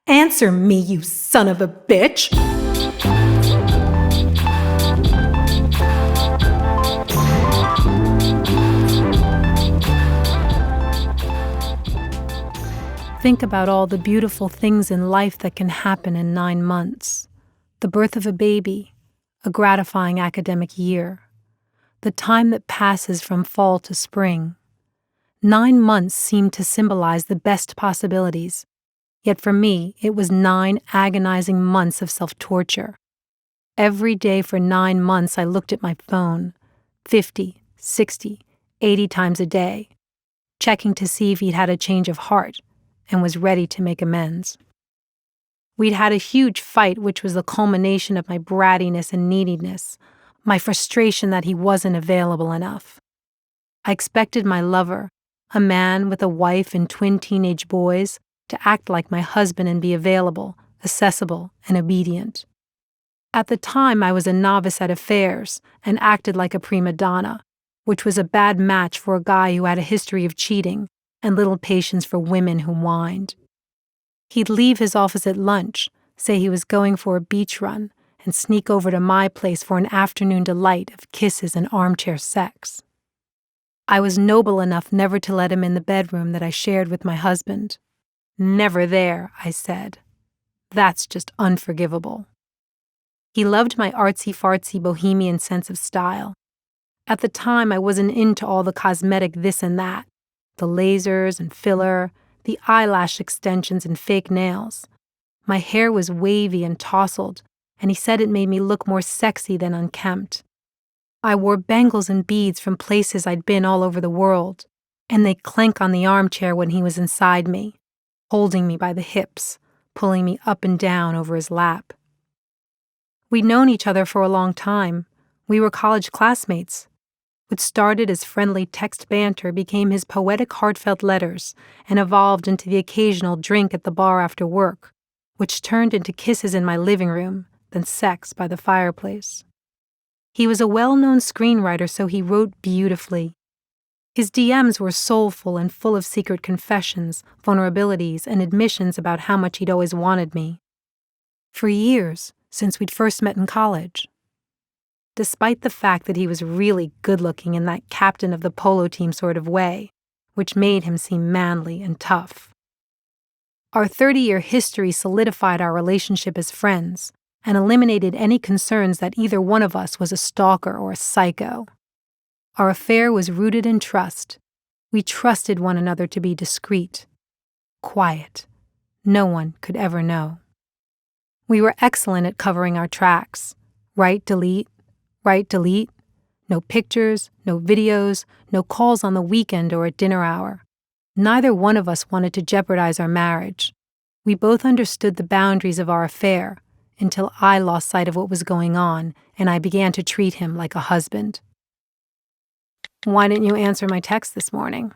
Answer me, you son of a bitch! Think about all the beautiful things in life that can happen in 9 months. The birth of a baby, a gratifying academic year, the time that passes from fall to spring. 9 months seemed to symbolize the best possibilities, yet for me it was 9 agonizing months of self-torture. Every day for 9 months I looked at my phone, 50, 60, 80 times a day, checking to see if he'd had a change of heart and was ready to make amends. We'd had a huge fight, which was the culmination of my brattiness and neediness, my frustration that he wasn't available enough. I expected my lover, a man with a wife and twin teenage boys, to act like my husband and be available, accessible, and obedient. At the time, I was a novice at affairs and acted like a prima donna, which was a bad match for a guy who had a history of cheating and little patience for women who whined. He'd leave his office at lunch, say he was going for a beach run, and sneak over to my place for an afternoon delight of kisses and armchair sex. I was noble enough never to let him in the bedroom that I shared with my husband. Never there, I said. That's just unforgivable. He loved my artsy-fartsy bohemian sense of style. At the time, I wasn't into all the cosmetic this and that, the lasers and filler, the eyelash extensions and fake nails. My hair was wavy and tousled, and he said it made me look more sexy than unkempt. I wore bangles and beads from places I'd been all over the world, and they'd clank on the armchair when he was inside me, holding me by the hips, pulling me up and down over his lap. We'd known each other for a long time. We were college classmates. What started as friendly text banter became his poetic heartfelt letters and evolved into the occasional drink at the bar after work, which turned into kisses in my living room, then sex by the fireplace. He was a well-known screenwriter, so he wrote beautifully. His DMs were soulful and full of secret confessions, vulnerabilities, and admissions about how much he'd always wanted me. For years, since we'd first met in college. Despite the fact that he was really good-looking in that captain of the polo team sort of way, which made him seem manly and tough. Our 30-year history solidified our relationship as friends and eliminated any concerns that either one of us was a stalker or a psycho. Our affair was rooted in trust. We trusted one another to be discreet, quiet. No one could ever know. We were excellent at covering our tracks. Write, delete, no pictures, no videos, no calls on the weekend or at dinner hour. Neither one of us wanted to jeopardize our marriage. We both understood the boundaries of our affair until I lost sight of what was going on and I began to treat him like a husband. Why didn't you answer my text this morning?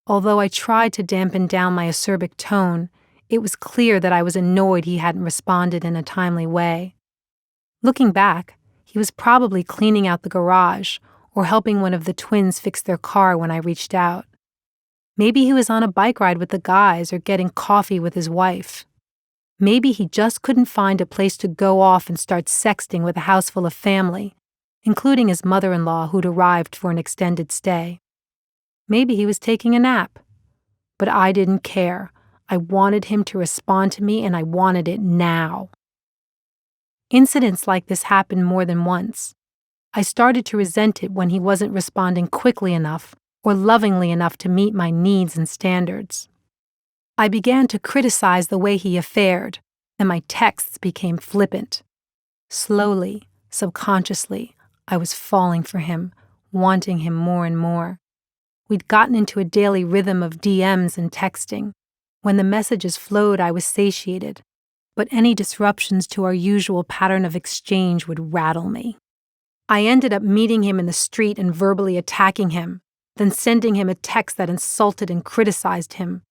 Although I tried to dampen down my acerbic tone, it was clear that I was annoyed he hadn't responded in a timely way. Looking back, he was probably cleaning out the garage or helping one of the twins fix their car when I reached out. Maybe he was on a bike ride with the guys or getting coffee with his wife. Maybe he just couldn't find a place to go off and start sexting with a house full of family, including his mother-in-law who'd arrived for an extended stay. Maybe he was taking a nap. But I didn't care. I wanted him to respond to me and I wanted it now. Incidents like this happened more than once. I started to resent it when he wasn't responding quickly enough or lovingly enough to meet my needs and standards. I began to criticize the way he affared, and my texts became flippant. Slowly, subconsciously, I was falling for him, wanting him more and more. We'd gotten into a daily rhythm of DMs and texting. When the messages flowed, I was satiated. But any disruptions to our usual pattern of exchange would rattle me. I ended up meeting him in the street and verbally attacking him, then sending him a text that insulted and criticized him.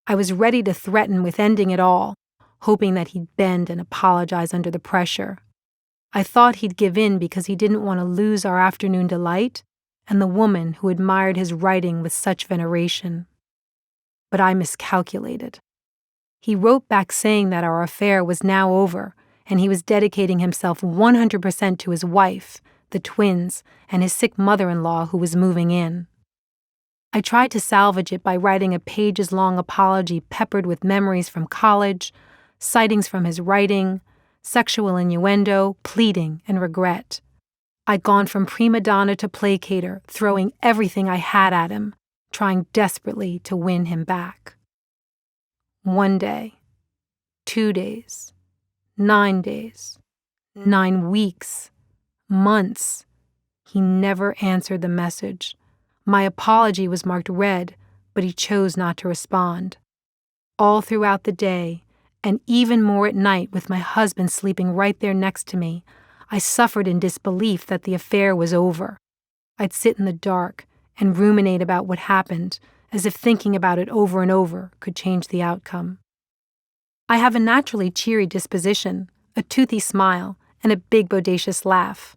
I was ready to threaten with ending it all, hoping that he'd bend and apologize under the pressure. I thought he'd give in because he didn't want to lose our afternoon delight and the woman who admired his writing with such veneration. But I miscalculated. He wrote back saying that our affair was now over, and he was dedicating himself 100% to his wife, the twins, and his sick mother-in-law who was moving in. I tried to salvage it by writing a pages-long apology peppered with memories from college, sightings from his writing, sexual innuendo, pleading, and regret. I'd gone from prima donna to placater, throwing everything I had at him, trying desperately to win him back. 1 day, 2 days, 9 days, 9 weeks, months. He never answered the message. My apology was marked red, but he chose not to respond. All throughout the day, and even more at night with my husband sleeping right there next to me, I suffered in disbelief that the affair was over. I'd sit in the dark and ruminate about what happened, as if thinking about it over and over could change the outcome. I have a naturally cheery disposition, a toothy smile, and a big bodacious laugh.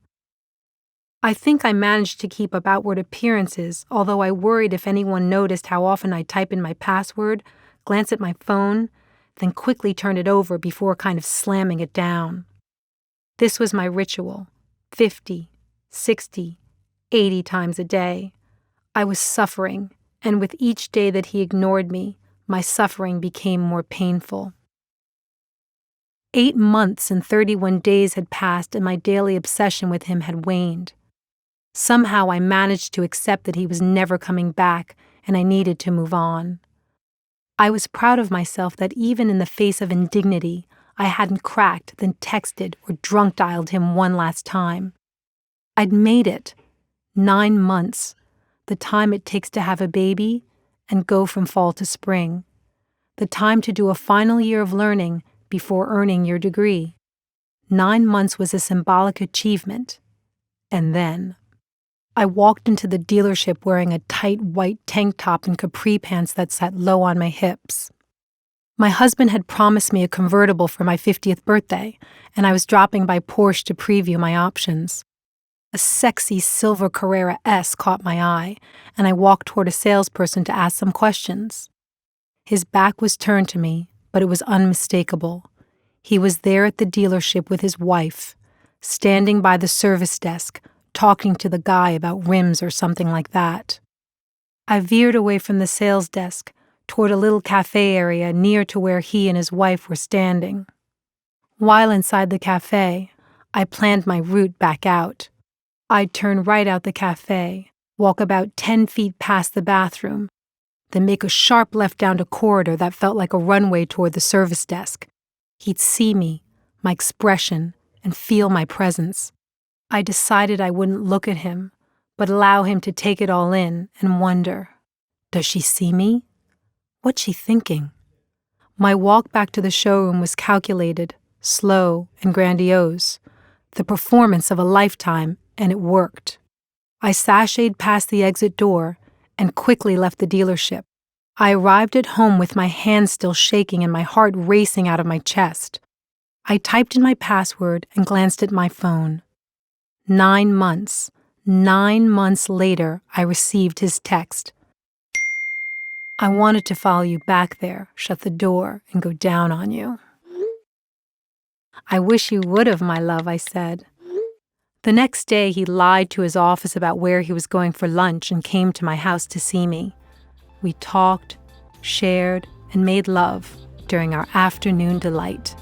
I think I managed to keep up outward appearances, although I worried if anyone noticed how often I type in my password, glance at my phone, then quickly turn it over before kind of slamming it down. This was my ritual, 50, 60, 80 times a day. I was suffering, and with each day that he ignored me, my suffering became more painful. 8 months and 31 days had passed, and my daily obsession with him had waned. Somehow I managed to accept that he was never coming back, and I needed to move on. I was proud of myself that even in the face of indignity, I hadn't cracked, then texted or drunk-dialed him one last time. I'd made it. 9 months, the time it takes to have a baby and go from fall to spring. The time to do a final year of learning before earning your degree. 9 months was a symbolic achievement. And then I walked into the dealership wearing a tight white tank top and capri pants that sat low on my hips. My husband had promised me a convertible for my 50th birthday, and I was dropping by Porsche to preview my options. A sexy silver Carrera S caught my eye, and I walked toward a salesperson to ask some questions. His back was turned to me, but it was unmistakable. He was there at the dealership with his wife, standing by the service desk, talking to the guy about rims or something like that. I veered away from the sales desk toward a little cafe area near to where he and his wife were standing. While inside the cafe, I planned my route back out. I'd turn right out the cafe, walk about 10 feet past the bathroom, then make a sharp left down a corridor that felt like a runway toward the service desk. He'd see me, my expression, and feel my presence. I decided I wouldn't look at him, but allow him to take it all in and wonder, does she see me? What's she thinking? My walk back to the showroom was calculated, slow, and grandiose, the performance of a lifetime, and it worked. I sashayed past the exit door and quickly left the dealership. I arrived at home with my hands still shaking and my heart racing out of my chest. I typed in my password and glanced at my phone. 9 months. 9 months later, I received his text. I wanted to follow you back there, shut the door, and go down on you. I wish you would have, my love, I said. The next day, he lied to his office about where he was going for lunch and came to my house to see me. We talked, shared, and made love during our afternoon delight.